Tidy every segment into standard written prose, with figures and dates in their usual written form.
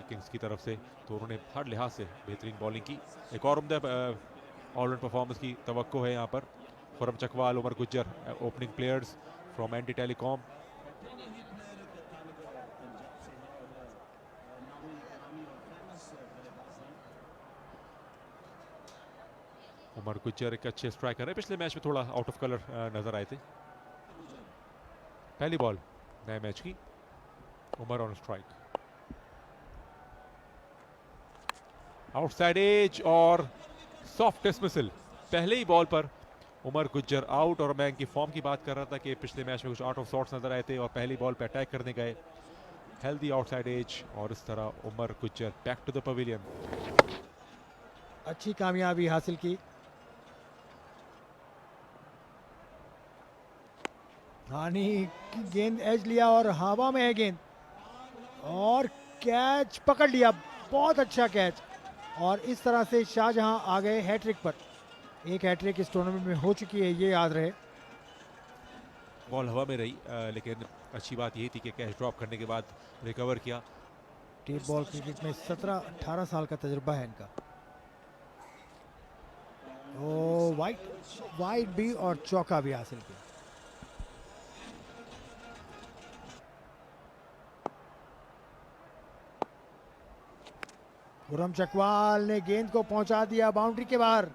Kings की तरफ से, तो उन्होंने हर लिहाज से बेहतरीन बॉलिंग की। एक और उम्दा ऑलराउंड परफॉर्मेंस की तवक्को है यहाँ पर। Khurram Chakwal, Umar Gujjar opening players from anti telecom. Umar Gujjar एक अच्छे स्ट्राइकर है, पिछले मैच में थोड़ा आउट ऑफ कलर नजर आए थे। पहली बॉल नए मैच की, Umar on strike, outside edge और सॉफ्ट डिसमिसल। पहले ही बॉल पर उमर गुज्जर आउट। और मैं इनकी फॉर्म की बात कर रहा था कि पिछले मैच में कुछ आउट ऑफ सॉर्ट्स नजर आए थे और पहली बॉल पे अटैक करने गए। हेल्दी आउटसाइड एज और इस तरह Umar Gujjar back to the pavilion. अच्छी कामयाबी हासिल की। हानी की गेंद एज लिया और हवा में है गेंद और कैच पकड़ लिया, बहुत अच्छा कैच। और इस तरह से शाहजहां आ गए हैट्रिक पर। एक हैट्रिक इस टूर्नामेंट में हो चुकी है, ये याद रहे। बॉल हवा में रही, लेकिन अच्छी बात यही थी कि कैच ड्रॉप करने के बाद रिकवर किया। टेप बॉल क्रिकेट में 17-18 साल का तजुर्बा है इनका। ओ वाइड भी और चौका भी हासिल किया। खुरम चकवाल ने गेंद को पहुंचा दिया बाउंड्री के बाहर।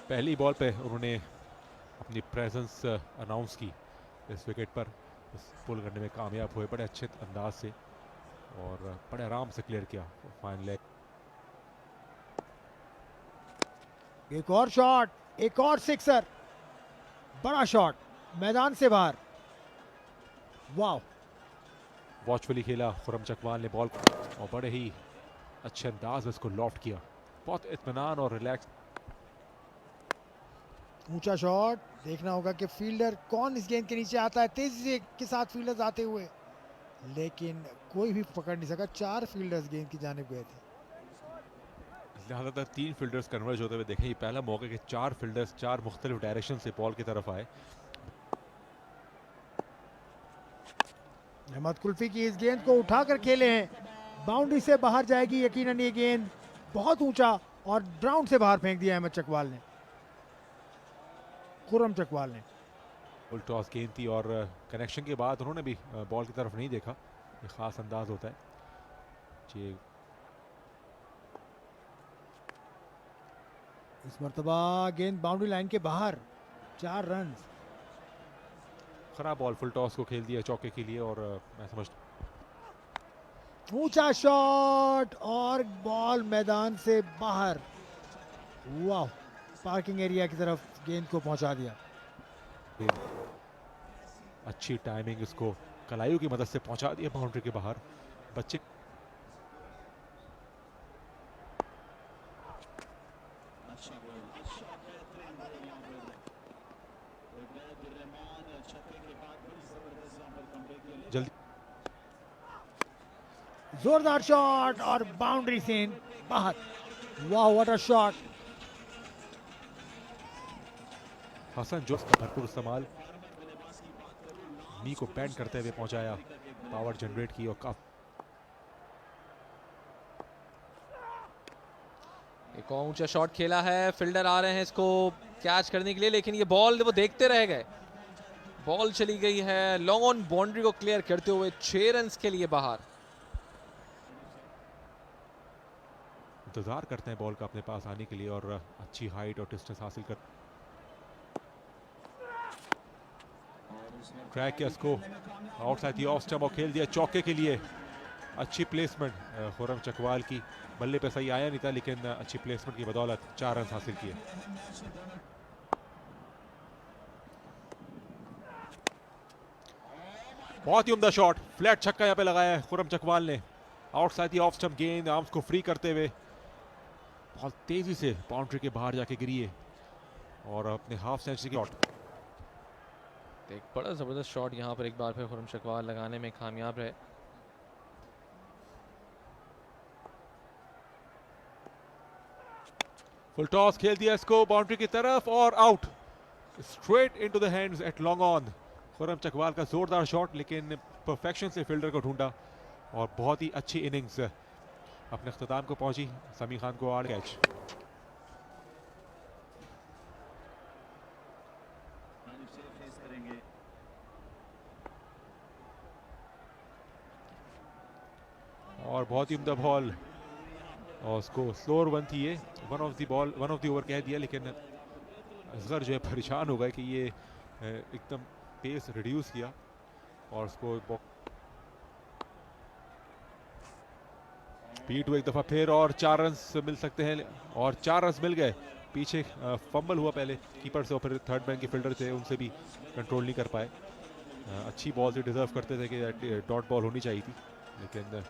पहली बॉल पे उन्होंने अपनी प्रेजेंस अनाउंस की इस विकेट पर, पुल करने में कामयाब हुए बड़े अच्छे अंदाज से और बड़े आराम से क्लियर किया फाइन लेग। एक और शॉट, एक और सिक्सर, बड़ा शॉट मैदान से बाहर। वाह, वॉचफुली खेला खुरम चकवाल ने बॉल और बड़े ही अच्छे अंदाज में इसको लॉफ्ट किया, बहुत इत्मीनान और रिलैक्स। ऊंचा शॉट, देखना होगा कि फील्डर कौन इस गेंद के नीचे आता है। तेजी के साथ फील्डर्स आते हुए, लेकिन कोई भी पकड़ नहीं सका। 4 फील्डर्स गेंद की जानिब गए थे। ज़्यादातर 3 फील्डर्स कन्वर्ज होते हुए देखें। ये पहला मौका कि 4 फील्डर्स 4 मुख्तलिफ डायरेक्शन से बॉल की तरफ आए। अहमद कुल्फी की इस गेंद को उठाकर खेले हैं, बाउंड्री से बाहर जाएगी यकीनन ये गेंद। बहुत ऊंचा और ग्राउंड से बाहर फेंक दिया अहमद चकवाल ने, खुरम चकवाल ने। फुल टॉस गेंद थी और कनेक्शन के बाद उन्होंने भी बॉल की तरफ नहीं देखा। ये खास अंदाज होता है जी। इस मर्तबा गेंद बाउंड्री लाइन के बाहर, 4 रन। खराब बॉल, फुल टॉस को खेल दिया चौके के लिए और मैं समझता ऊंचा शॉट और बॉल मैदान से बाहर। वाह, पार्किंग एरिया की तरफ गेंद को पहुंचा दिया। अच्छी टाइमिंग, इसको कलाइयों की मदद से पहुंचा दिया बाउंड्री के बाहर। बच्चे जल्दी, जोरदार शॉट और बाउंड्री से बाहर। वाह, व्हाट अ शॉट। हसन जोश का भरपूर इस्तेमाल, नी को बैंड करते हुए पहुंचाया, पावर जनरेट की और काफी। एक और ऊंचा शॉट खेला है, फील्डर आ रहे हैं इसको कैच करने के लिए, लेकिन ये बॉल वो देखते रह गए। बॉल चली गई है लॉन्ग ऑन बाउंड्री को क्लियर करते हुए 6 रन के लिए बाहर। इंतजार करते हैं बॉल का अपने पास आने के लिए और अच्छी हाइट और डिस्टेंस हासिल कर ट्रैक किया इसको आउटसाइड दी ऑफ स्टंप और खेल दिया चौके के लिए। अच्छी प्लेसमेंट खुरम चकवाल की, बल्ले पे सही आया नहीं था लेकिन अच्छी प्लेसमेंट की बदौलत 4 रन हासिल किए। बहुत ही उम्दा शॉट, फ्लैट छक्का यहाँ पे लगाया है खुरम चकवाल ने। आउटसाइड दी ऑफ स्टंप गेंद आर्म्स को फ्री करते हुए बहुत तेजी से बाउंड्री के बाहर जाके गिरी है और अपने हाफ सेंचुरी की शॉट। एक बड़ा जबरदस्त शॉट यहाँ पर एक बार फिर खुरम चकवाल लगाने में कामयाब रहे। फुल टॉस खेल दिया इसको बाउंड्री की तरफ और out, straight into the hands eight long on. Khurram Chakwal का जोरदार शॉट, लेकिन परफेक्शन से फील्डर को ढूंढा और बहुत ही अच्छी इनिंग्स अपने अख्ताम को पहुंची। समी खान को आड़ कैच। और बहुत ही उम्दा बॉल, और उसको स्लोअर वन थी ये, वन ऑफ द ओवर कह दिया, लेकिन असगर जो है परेशान हो गए कि ये एकदम पेस रिड्यूस किया और उसको स्पीड हुआ एक दफ़ा फिर, और 4 रन मिल सकते हैं, और 4 रन मिल गए। पीछे फंबल हुआ पहले कीपर से और फिर थर्ड मैन के फील्डर थे, उनसे भी कंट्रोल नहीं कर पाए। अच्छी बॉल से डिजर्व करते थे कि डॉट बॉल होनी चाहिए थी, लेकिन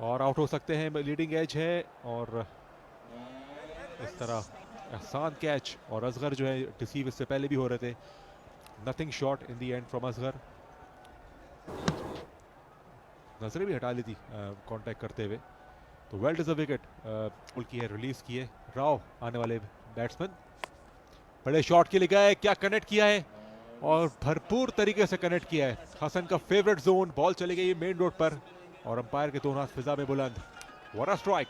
और आउट हो सकते हैं। लीडिंग एज है और इस तरह आसान कैच, और असगर जो है डिसीव इससे पहले भी हो रहे थे। Nothing shot in the end from Asghar. नजरें भी हटा ली थी कांटेक्ट करते हुए। तो वेल डिजर्व विकेट उल्की है, रिलीज किए राव आने वाले बैट्समैन। बड़े शॉट के लिए गए, क्या कनेक्ट किया है, और भरपूर तरीके से कनेक्ट किया है। हसन का फेवरेट जोन, बॉल चली गई मेन रोड पर और अंपायर के दोनों हाथ फिजा में बुलंद। What a strike.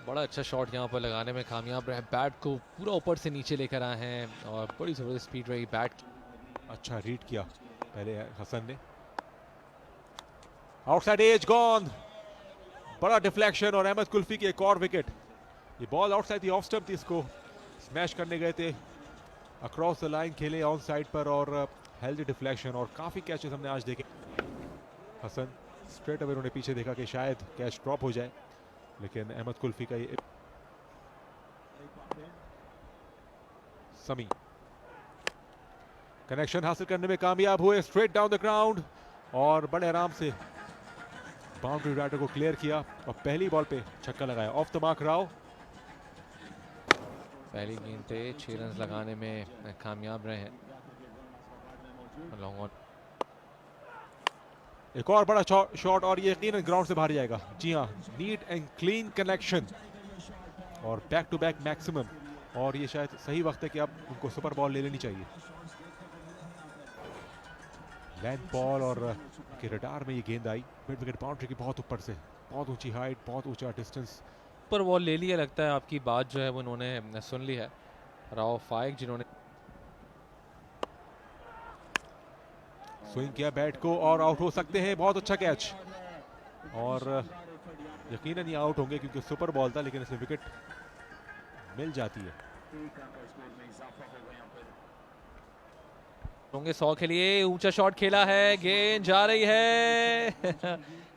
बड़ा अच्छा शॉट यहाँ पर लगाने में कामयाब रहे, बैट को पूरा ऊपर से नीचे लेकर आए हैं और बड़ी ज़बरदस्त स्पीड रही बैट। अच्छा रीड किया पहले हसन ने। आउटसाइड एज गॉन, बड़ा डिफ्लेक्शन और अहमद कुल्फी की एक और विकेट। ये ball outside the off stump थी, इसको स्मैश करने गए थे, अक्रॉस द लाइन खेले ऑन साइड पर और हेल्दी डिफ्लेक्शन। और काफ़ी कैचेस हमने आज देखे। हसन स्ट्रेट अवे उन्होंने पीछे देखा कि शायद कैच ड्रॉप हो जाए, लेकिन अहमद कुल्फी का ये समी कनेक्शन हासिल करने में कामयाब हुए, स्ट्रेट डाउन द ग्राउंड और बड़े आराम से बाउंड्री राइडर को क्लियर किया और पहली बॉल पे छक्का लगाया। Of the mark Rao. पहली गेंद पे 6 रन लगाने में कामयाब रहे हैं। लॉन्ग ऑन, एक और बड़ा शॉट और ये यकीनन ग्राउंड से बाहर जाएगा। जी हाँ, नीट एंड क्लीन कनेक्शन और बैक टू बैक मैक्सिमम, और ये शायद सही वक्त है कि अब उनको सुपर बॉल ले लेनी चाहिए। लैंड बॉल और के रडार में ये गेंद आई मिड विकेट बाउंड्री की बहुत ऊपर से, बहुत ऊंची हाइट, बहुत ऊंचा डिस्टेंस। पर बॉल ले लिया लगता है, आपकी बात जो है वो उन्होंने सुन ली है। राव फाइक जिन्होंने स्विंग किया बैट को और आउट हो सकते हैं। बहुत अच्छा कैच, और यकीनन ये आउट होंगे क्योंकि सुपर बॉल था, लेकिन इसमें विकेट मिल जाती है। होंगे 100 के लिए, ऊंचा शॉट खेला है, गेंद जा रही है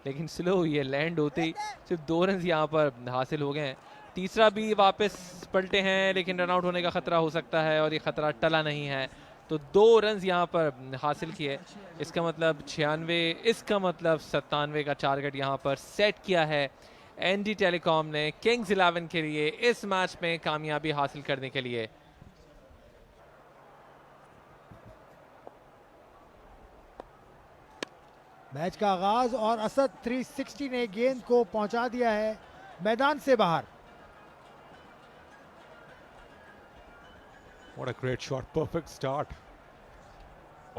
लेकिन स्लो हुई है, लैंड होते ही सिर्फ 2 रन यहाँ पर हासिल हो गए हैं। तीसरा भी वापस पलटे हैं, लेकिन रन आउट होने का खतरा हो सकता है और ये खतरा टला नहीं है। तो 2 रन यहाँ पर हासिल किए, इसका मतलब 96, इसका मतलब 97 का टारगेट यहाँ पर सेट किया है एनडी टेलीकॉम ने किंग्स 11 के लिए इस मैच में कामयाबी हासिल करने के लिए। मैच का आगाज और असद 360 ने गेंद को पहुंचा दिया है मैदान से बाहर। What a great shot, perfect start.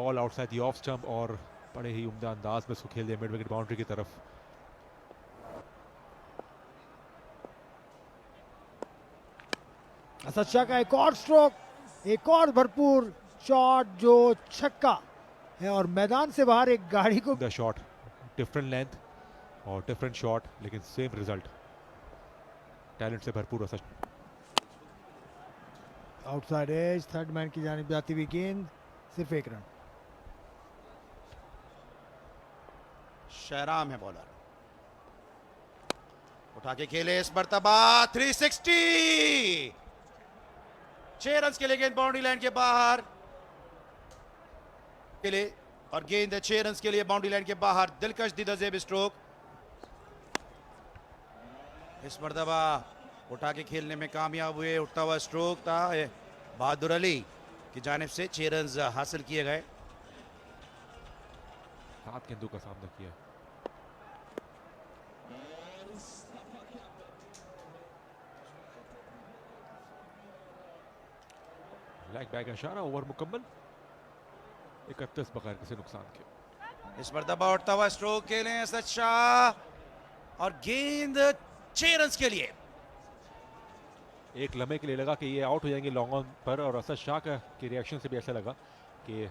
All outside the off stump और बड़े ही उम्दा अंदाज में उसको खेल दिया मिड विकेट बाउंड्री की तरफ। असद शाह का एक और स्ट्रोक, एक और भरपूर शॉट जो छक्का है और मैदान से बाहर एक गाड़ी को। द शॉट, डिफरेंट लेंथ और डिफरेंट शॉट, लेकिन सेम रिजल्ट। टैलेंट से भरपूर Asad. Outside edge, third man की जानिब जाती हुई गेंद, सिर्फ 1 रन। शहराम है बॉलर, उठा के खेले इस मर्तबा 360, 6 रन के लिए गेंद बाउंड्री लाइन के बाहर के लिए, और गेंद है 6 रन के लिए बाउंड्री लाइन के बाहर। दिलकश दिदजेब स्ट्रोक, इस मर्तबा उठा के खेलने में कामयाब हुए। उठता हुआ स्ट्रोक था बहादुर अली की जानिब से, 6 रन हासिल किए गए। 7 गेंदों का सामना किया। लेग बैक इशारा, ओवर मुकम्मल। 31 बगैर किसी नुकसान के। इस मरतबा उठता हुआ स्ट्रोक खेले असद शाह और गेंद 6 रन के लिए। एक लम्हे के लिए लगा कि ये आउट हो जाएंगे लॉन्ग ऑन पर, और असद शाह का की रिएक्शन से भी ऐसा लगा कि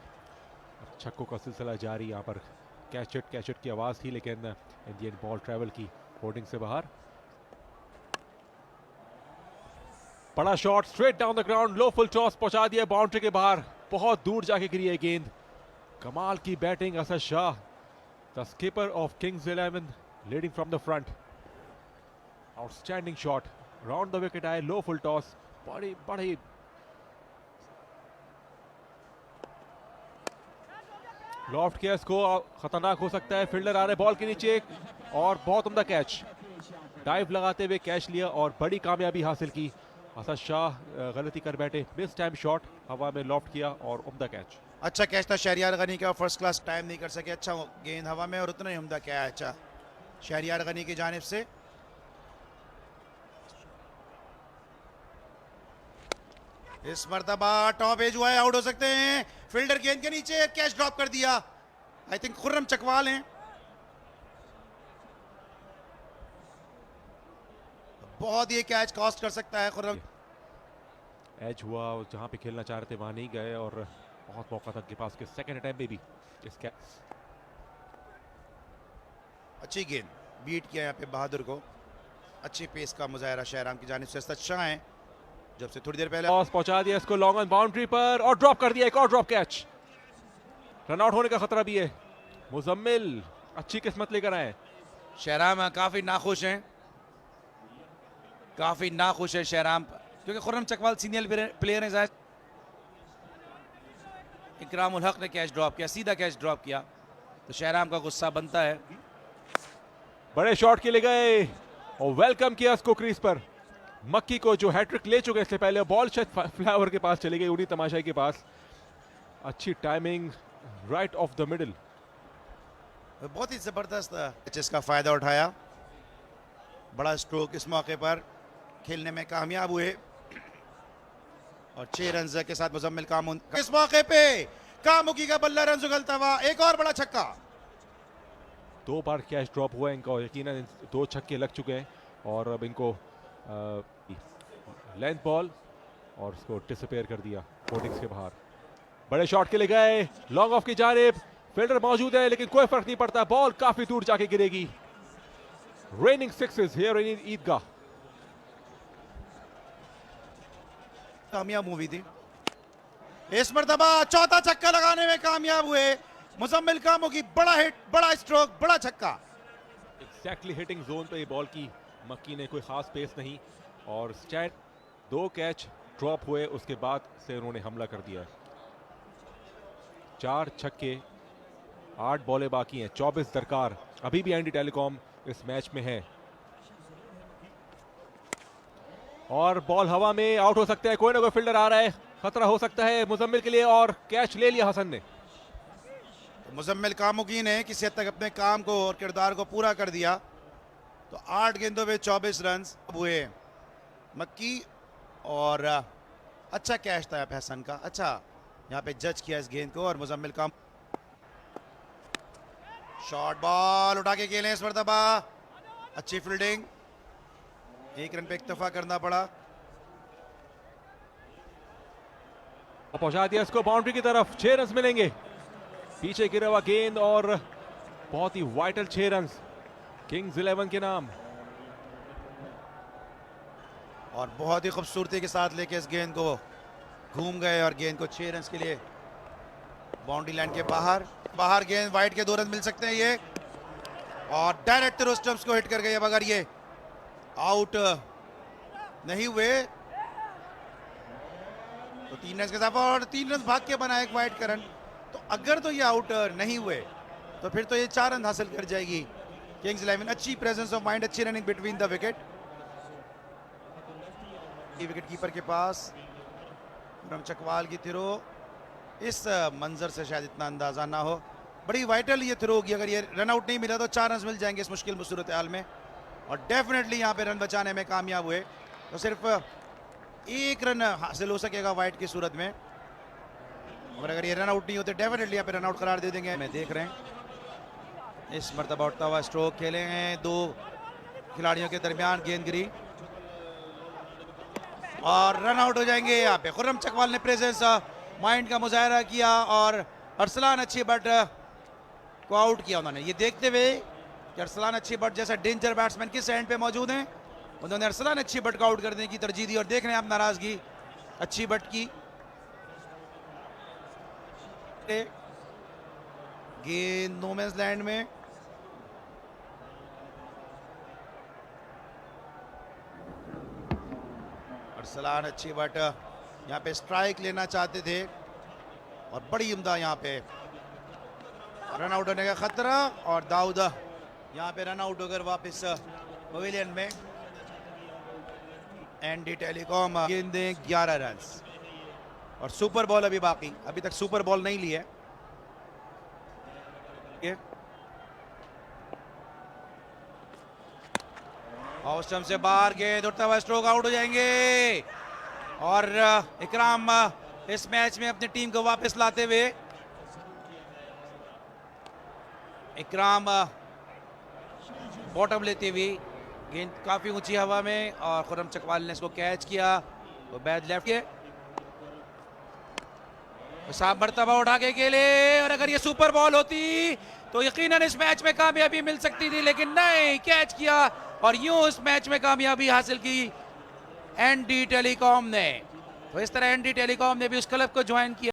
छक्कों का सिलसिला जारी। यहाँ पर कैच इट की आवाज़ थी, लेकिन इंडियन बॉल ट्रैवल की होर्डिंग से बाहर। बड़ा shot straight down the ground, low full toss पहुंचा दिया बाउंड्री के बाहर, बहुत दूर जाके गिरी है गेंद। कमाल की batting Asad Shah, the skipper of Kings 11 leading from the front. Outstanding shot, round the wicket आए, लो फुल टॉस, बड़ी लॉफ्ट किया इसको, खतरनाक हो सकता है। फील्डर आ रहे बॉल के नीचे और बहुत उम्दा कैच, डाइव लगाते हुए कैच लिया और बड़ी कामयाबी हासिल की। असद शाह गलती कर बैठे, मिस टाइम शॉट, हवा में लॉफ्ट किया और उम्दा कैच। अच्छा कैच था शहरियार गनी का, फर्स्ट क्लास टाइम नहीं कर सके। अच्छा गेंद हवा में और उतना ही उम्दा कैच शहरियार गनी की जानिब से। इस मरतबा टॉप एज हुआ है, आउट हो सकते हैं। फील्डर गेंद के नीचे कैच ड्रॉप कर दिया। आई थिंक खुर्रम चकवाल हैं। बहुत ये कैच कॉस्ट कर सकता है खुर्रम। एज हुआ, जहां पे खेलना चाह रहे थे वहां नहीं गए और बहुत मौका था के पास के सेकंड अटैम्प्ट में भी इस कैच। अच्छी गेंद बीट किया यहाँ पे बहादुर को। अच्छी पेस का मुजाहरा शहराम की जानिब से अच्छा है, जब से थोड़ी देर पहले टॉस पहुंचा दिया इसको लॉन्ग ऑन बाउंड्री पर और ड्रॉप कर दिया, एक और ड्रॉप कैच। रन आउट होने का खतरा भी है। मुजम्मिल अच्छी किस्मत लेकर आए। शहराम काफी नाखुश हैं, काफी नाखुश है शहराम, क्योंकि खुर्रम चकवाल सीनियर प्लेयर हैं। शायद इकरामुल हक ने कैच ड्रॉप किया, सीधा कैच ड्रॉप किया, तो शहराम का गुस्सा बनता है। बड़े शॉट के लिए गए और वेलकम किया इसको क्रीज पर। मक्की को जो हैट्रिक ले चुके इससे पहले, बॉल शायद फ्लावर के पास चली गई, उन्हीं तमाशाई के पास। अच्छी timing, right of the middle. बहुत ही जबरदस्त इसका फायदा उठाया। बड़ा स्ट्रोक इस मौके पर खेलने में कामयाब हुए और 6 रन के साथ मुजम्मिल कामून इस मौके पे कामुकी का बल्ला रन उगलता हुआ, एक और बड़ा छक्का। 2 बार कैच ड्रॉप हुआ इनका और यकीनन 2 छक्के लग चुके हैं और अब इनको लेंथ बॉल और उसको डिसअपीयर कर दिया होर्डिंग्स के बाहर। बड़े शॉट के लिए गए लॉन्ग ऑफ की जानिब, फील्डर मौजूद है लेकिन कोई फर्क नहीं पड़ता, बॉल काफी दूर जाके गिरेगी। रेनिंग सिक्सेस हियर इन ईदगाह। कामयाब मूवी थी। इस मरतबा चौथा छक्का लगाने में कामयाब हुए मुजम्मिल कामुकी। बड़ा हिट, बड़ा स्ट्रोक, बड़ा छक्का। एग्जैक्टली हिटिंग जोन पे ये बॉल की मक्की ने, कोई खास पेस नहीं और स्टैंड 2 कैच ड्रॉप हुए, उसके बाद से उन्होंने हमला कर दिया। 4 छक्के, 8 बॉलें बाकी हैं, 24 दरकार। अभी भी एनडी टेलीकॉम इस मैच में है और बॉल हवा में, आउट हो सकता है। कोई ना कोई फील्डर आ रहा है, खतरा हो सकता है मुजम्मिल के लिए और कैच ले लिया हसन ने। मुजम्मिल कामुकी ने किसी हद तक अपने काम को और किरदार को पूरा कर दिया, तो 8 गेंदों में 24 रन हुए मक्की और अच्छा कैच था यहाँ पे हसन का। अच्छा यहाँ पे जज किया इस गेंद को और मुजम्मिल काम शॉर्ट बॉल उठा के खेले इस मरतबा। अच्छी फील्डिंग, 1 रन पे इक्तफा करना पड़ा। पहुंचा दिया इसको बाउंड्री की तरफ, 6 रन मिलेंगे। पीछे गिरा हुआ गेंद और बहुत ही वाइटल 6 रन किंग्स 11 के नाम। और बहुत ही खूबसूरती के साथ लेके इस गेंद को घूम गए और गेंद को 6 रन के लिए बाउंड्री लाइन के बाहर गेंद वाइड के 2 रन मिल सकते हैं ये, और डायरेक्ट थ्रो स्टंप्स को हिट कर गए। अब अगर ये आउट नहीं हुए तो 3 रन के साथ और 3 रन भाग के बना एक वाइड का रन, तो अगर तो ये आउट नहीं हुए तो फिर तो ये 4 रन हासिल कर जाएगी किंग्स 11। अच्छी प्रेजेंस ऑफ माइंड, अच्छी running between the wicket. Wicket keeper के पास चकवाल की थ्रो, इस मंजर से शायद इतना अंदाजा ना हो। बड़ी वाइटल ये थ्रो होगी, अगर ये रन आउट नहीं मिला तो 4 रन मिल जाएंगे इस मुश्किल सूरत हाल में, और डेफिनेटली यहाँ पे रन बचाने में कामयाब हुए। तो सिर्फ 1 रन हासिल हो सकेगा वाइट की सूरत में। और अगर ये रन आउट नहीं होते डेफिनेटली यहाँ पे रन आउट करार दे देंगे। मैं देख रहे हैं इस मरतबा उठता हुआ स्ट्रोक खेले हैं दो खिलाड़ियों के दरमियान, गेंद गिरी और रन आउट हो जाएंगे। यहाँ पे खुर्रम चकवाल ने प्रेजेंस माइंड का मुजाहरा किया और अरसलान अच्छी बट को आउट किया उन्होंने। ये देखते हुए कि अरसलान अच्छी बट जैसा डेंजर बैट्समैन किस एंड पे मौजूद हैं, उन्होंने अरसलान अच्छी बट को आउट करने की तरजीह दी। और देख रहे हैं आप नाराजगी अच्छी बट की। गेंद नो मैंस लैंड में, अरसलान अच्छी बट यहाँ पे स्ट्राइक लेना चाहते थे और बड़ी उम्दा यहाँ पे रन आउट होने का खतरा। और दाऊद यहाँ पे रन आउट होकर वापस पवेलियन में। एनडी टेलीकॉम गेंदें 11 रन और सुपर बॉल अभी बाकी, अभी तक सुपर बॉल नहीं ली है। ऑफ स्टंप से बाहर गेंद उठता हुआ स्ट्रोक आउट हो जाएंगे। और इकराम इस मैच में अपनी टीम को वापस लाते हुए, इकराम बॉटम लेते हुए, गेंद काफी ऊंची हवा में और खुर्रम चकवाल ने इसको कैच किया। तो बैट लेफ्ट के साफ मरतबा उठा के खेले और अगर ये सुपर बॉल होती तो यकीनन इस मैच में कामयाबी मिल सकती थी, लेकिन नहीं, कैच किया और यूं इस मैच में कामयाबी हासिल की एनडी टेलीकॉम ने। तो इस तरह एनडी टेलीकॉम ने भी उस क्लब को ज्वाइन किया।